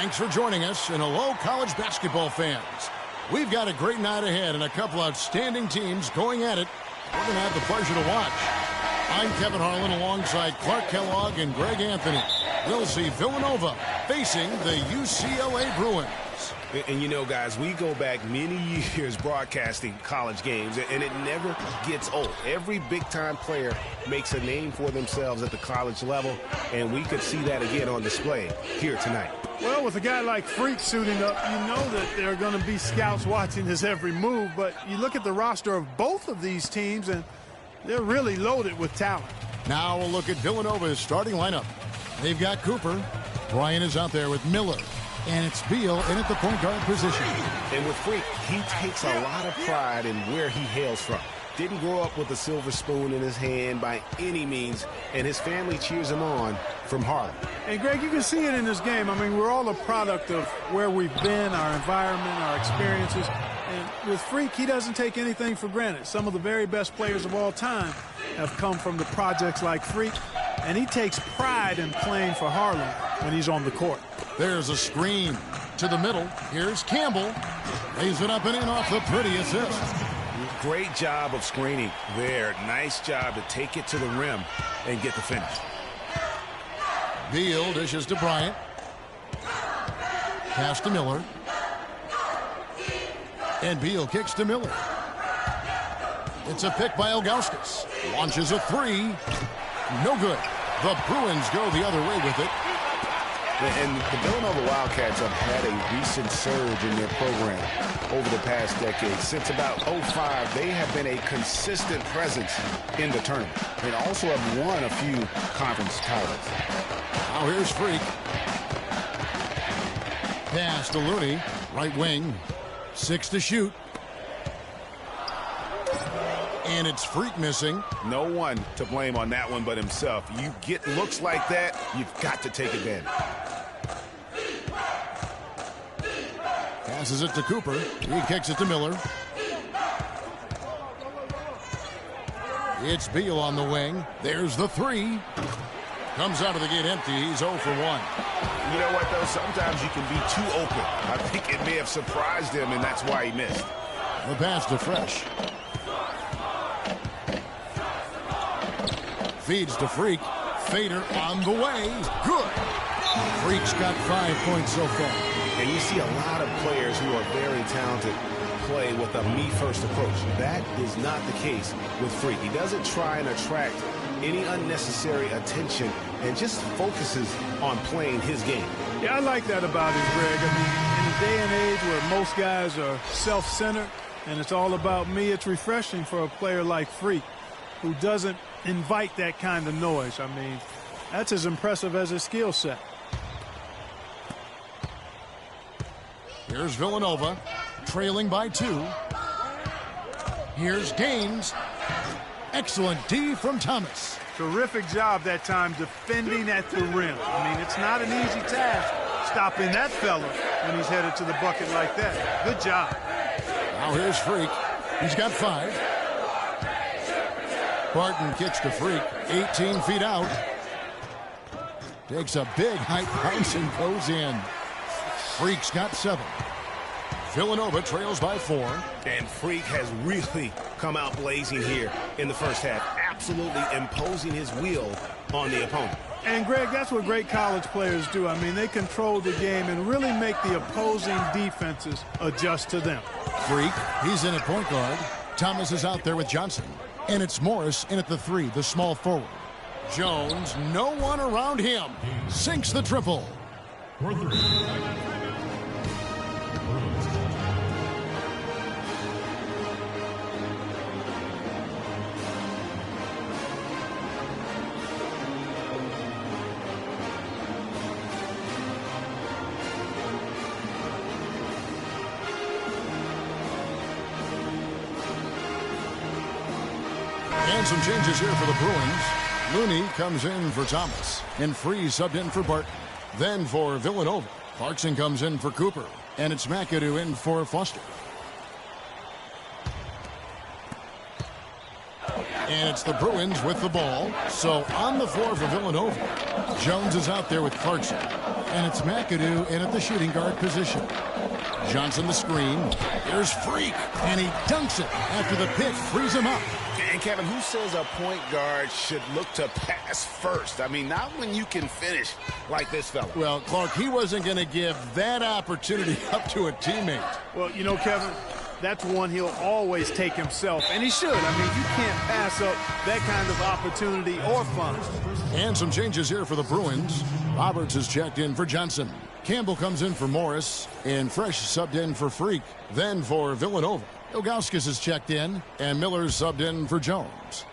Thanks for joining us, and hello, college basketball fans. We've got a great night ahead and a couple outstanding teams going at it. We're going to have the pleasure to watch. I'm Kevin Harlan alongside Clark Kellogg and Greg Anthony. We'll see Villanova facing the UCLA Bruins. And you know, guys, we go back many years broadcasting college games, and it never gets old. Every big-time player makes a name for themselves at the college level, and we could see that again on display here tonight. Well, with a guy like Freak suiting up, you know that there are going to be scouts watching his every move, but you look at the roster of both of these teams, and they're really loaded with talent. Now we'll look at Villanova's starting lineup. They've got Cooper. Brian is out there with Miller. And it's Beal in at the point guard position. And with Freak, he takes a lot of pride in where he hails from. Didn't grow up with a silver spoon in his hand by any means, and his family cheers him on from Harlem. And, Greg, you can see it in this game. I mean, we're all a product of where we've been, our environment, our experiences. And with Freak, he doesn't take anything for granted. Some of the very best players of all time have come from the projects like Freak, and he takes pride in playing for Harlem when he's on the court. There's a screen to the middle. Here's Campbell. Lays it up and in off the pretty assist. Great job of screening there. Nice job to take it to the rim and get the finish. Beal dishes to Bryant. Pass to Miller. And Beal kicks to Miller. It's a pick by Ilgauskas. Launches a three. No good. The Bruins go the other way with it. And the Villanova Wildcats have had a recent surge in their program over the past decade. Since about 05, they have been a consistent presence in the tournament. They also have won a few conference titles. Now here's Freak. Pass to Looney. Right wing. 6 to shoot. And it's Freak missing. No one to blame on that one but himself. You get looks like that, you've got to take advantage. Passes it to Cooper. He kicks it to Miller. It's Beal on the wing. There's the three. Comes out of the gate empty. He's 0 for 1. You know what, though? Sometimes you can be too open. I think it may have surprised him, and that's why he missed. The pass to Fresh. Feeds to Freak. Fader on the way. Good. Freak's got 5 points so far. And you see a lot of players who are very talented play with a me-first approach. That is not the case with Freak. He doesn't try and attract any unnecessary attention and just focuses on playing his game. Yeah, I like that about him, Greg. I mean, in a day and age where most guys are self-centered and it's all about me, it's refreshing for a player like Freak who doesn't invite that kind of noise. I mean, that's as impressive as his skill set. Here's Villanova, trailing by 2. Here's Gaines. Excellent D from Thomas. Terrific job that time defending at the rim. I mean, it's not an easy task stopping that fella when he's headed to the bucket like that. Good job. Now here's Freak. He's got 5. Barton kicks to Freak. 18 feet out. Takes a big height bounce and goes in. Freak's got 7. Villanova trails by 4. And Freak has really come out blazing here in the first half. Absolutely imposing his will on the opponent. And, Greg, that's what great college players do. I mean, they control the game and really make the opposing defenses adjust to them. Freak, he's in at point guard. Thomas is out there with Johnson. And it's Morris in at the 3, the small forward. Jones, no one around him. Sinks the triple. And some changes here for the Bruins. Looney comes in for Thomas, and Freeze subbed in for Barton. Then for Villanova, Clarkson comes in for Cooper, and it's McAdoo in for Foster. And it's the Bruins with the ball. So on the floor for Villanova, Jones is out there with Clarkson. And it's McAdoo in at the shooting guard position. Johnson the screen. Here's Freak. And he dunks it after the pick frees him up. And Kevin, who says a point guard should look to pass first? I mean, not when you can finish like this fella. Well, Clark, he wasn't going to give that opportunity up to a teammate. Well, you know, Kevin, that's one he'll always take himself, and he should. I mean, you can't pass up that kind of opportunity or fun. And some changes here for the Bruins. Roberts is checked in for Johnson. Campbell comes in for Morris, and Fresh subbed in for Freak. Then for Villanova, Ilgauskas is checked in, and Miller subbed in for Jones.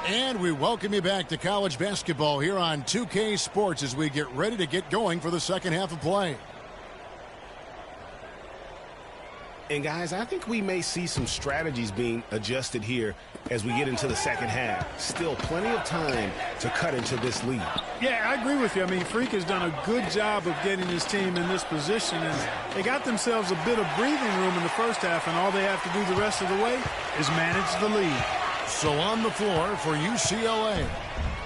And we welcome you back to college basketball here on 2K Sports as we get ready to get going for the second half of play. And guys, I think we may see some strategies being adjusted here as we get into the second half. Still plenty of time to cut into this lead. Yeah, I agree with you. I mean, Freak has done a good job of getting his team in this position, and they got themselves a bit of breathing room in the first half, and all they have to do the rest of the way is manage the lead. So on the floor for UCLA,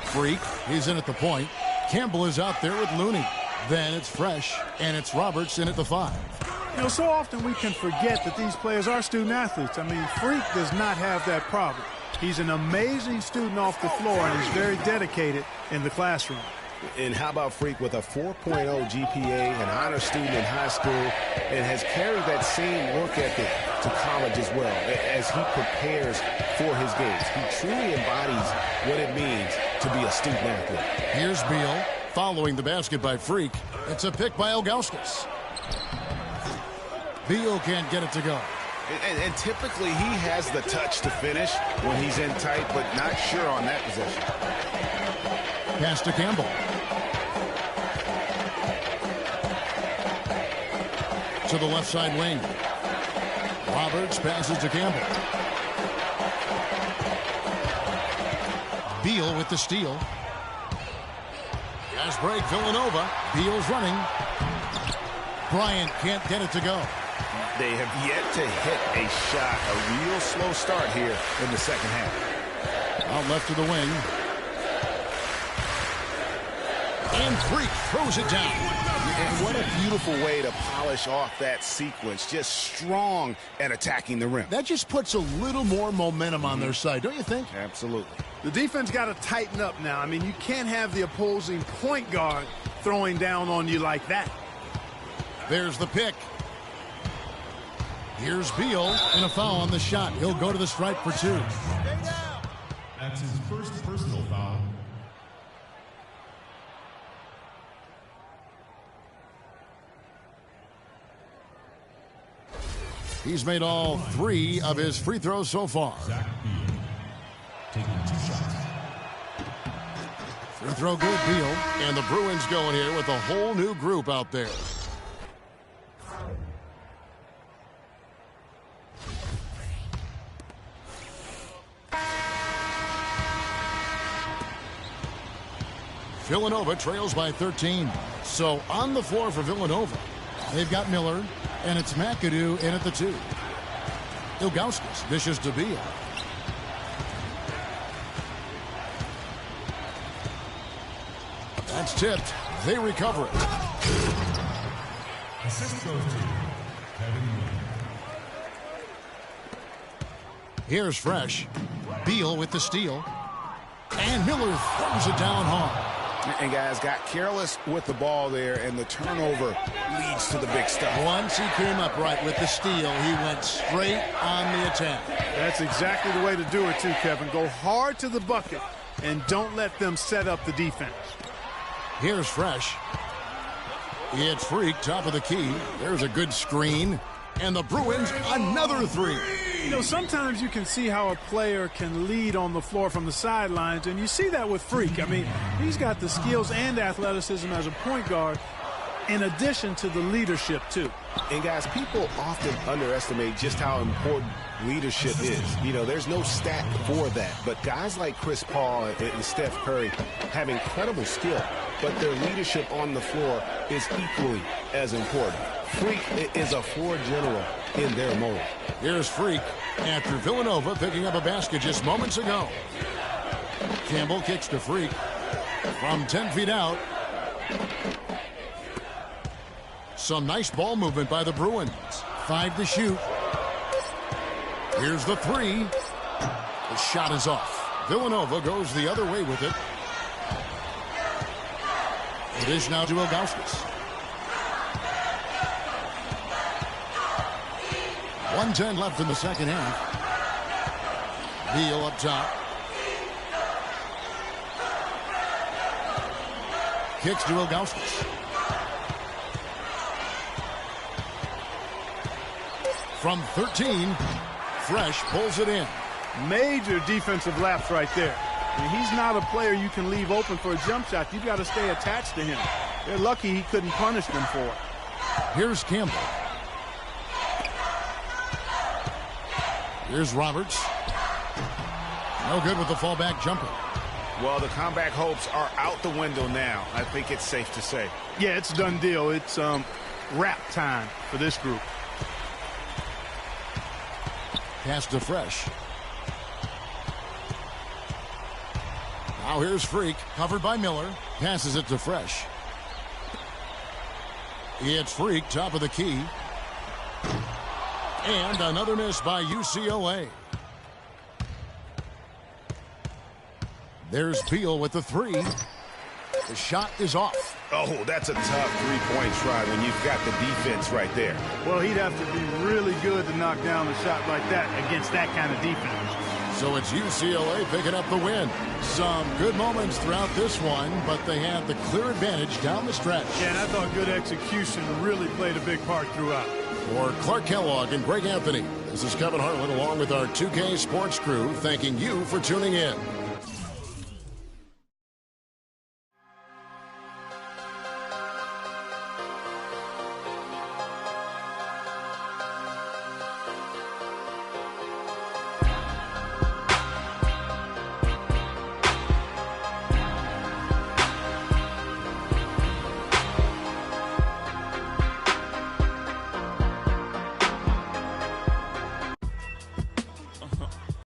Freak, he's in at the point. Campbell is out there with Looney. Then it's Fresh, and it's Roberts in at the 5. You know, so often we can forget that these players are student athletes. I mean, Freak does not have that problem. He's an amazing student off the floor, and he's very dedicated in the classroom. And how about Freak with a 4.0 GPA, an honor student in high school, and has carried that same work ethic to college as well as he prepares for his games. He truly embodies what it means to be a student athlete. Here's Beal following the basket by Freak. It's a pick by Ilgauskas. Beal can't get it to go. And typically he has the touch to finish when he's in tight, but not sure on that possession. Pass to Campbell. To the left side wing. Roberts passes to Campbell. Beal with the steal. Fast break, Villanova. Beal's running. Bryant can't get it to go. They have yet to hit a shot. A real slow start here in the second half. Out left to the wing. And Freak throws it down. And what a beautiful way to polish off that sequence. Just strong at attacking the rim. That just puts a little more momentum on their side, don't you think? Absolutely. The defense got to tighten up now. I mean, you can't have the opposing point guard throwing down on you like that. There's the pick. Here's Beal, and a foul on the shot. He'll go to the stripe for 2. That's his first personal foul. He's made all 3 of his free throws so far. Zach Beal, taking 2 shots. Free throw good, Beal. And the Bruins going here with a whole new group out there. Villanova trails by 13. So on the floor for Villanova, they've got Miller, and it's McAdoo in at the 2. Ilgauskas dishes to Beal. That's tipped. They recover it. Assist goes to Kevin Miller. Here's Fresh. Beal with the steal. And Miller throws it down hard. And guys got careless with the ball there, and the turnover leads to the big stuff. Once he came up right with the steal, he went straight on the attack. That's exactly the way to do it too, Kevin. Go hard to the bucket and don't let them set up the defense. Here's Fresh. It's Freak, top of the key. There's a good screen. And the Bruins, another three. You know, sometimes you can see how a player can lead on the floor from the sidelines, and you see that with Freak. I mean, he's got the skills and athleticism as a point guard, in addition to the leadership, too. And, guys, people often underestimate just how important leadership is. You know, there's no stat for that. But guys like Chris Paul and Steph Curry have incredible skill, but their leadership on the floor is equally as important. Freak is a floor general in their mold. Here's Freak after Villanova picking up a basket just moments ago. Campbell kicks to Freak from 10 feet out. Some nice ball movement by the Bruins. 5 to shoot. Here's the three. The shot is off. Villanova goes the other way with it. It is now to Ilgauskas. 1:10 left in the second half. Beal up top. Kicks to Ilgauskas. From 13, Fresh pulls it in. Major defensive lapse right there. I mean, he's not a player you can leave open for a jump shot. You've got to stay attached to him. They're lucky he couldn't punish them for it. Here's Campbell. Here's Roberts. No good with the fallback jumper. Well, the comeback hopes are out the window now. I think it's safe to say. Yeah, it's a done deal. It's wrap time for this group. Pass to Fresh. Now here's Freak, covered by Miller. Passes it to Fresh. It's Freak, top of the key. And another miss by UCLA. There's Beal with the three. The shot is off. Oh, that's a tough three-point try when you've got the defense right there. Well, he'd have to be really good to knock down a shot like that against that kind of defense. So it's UCLA picking up the win. Some good moments throughout this one, but they had the clear advantage down the stretch. Yeah, and I thought good execution really played a big part throughout. For Clark Kellogg and Greg Anthony, this is Kevin Harlan along with our 2K Sports crew thanking you for tuning in.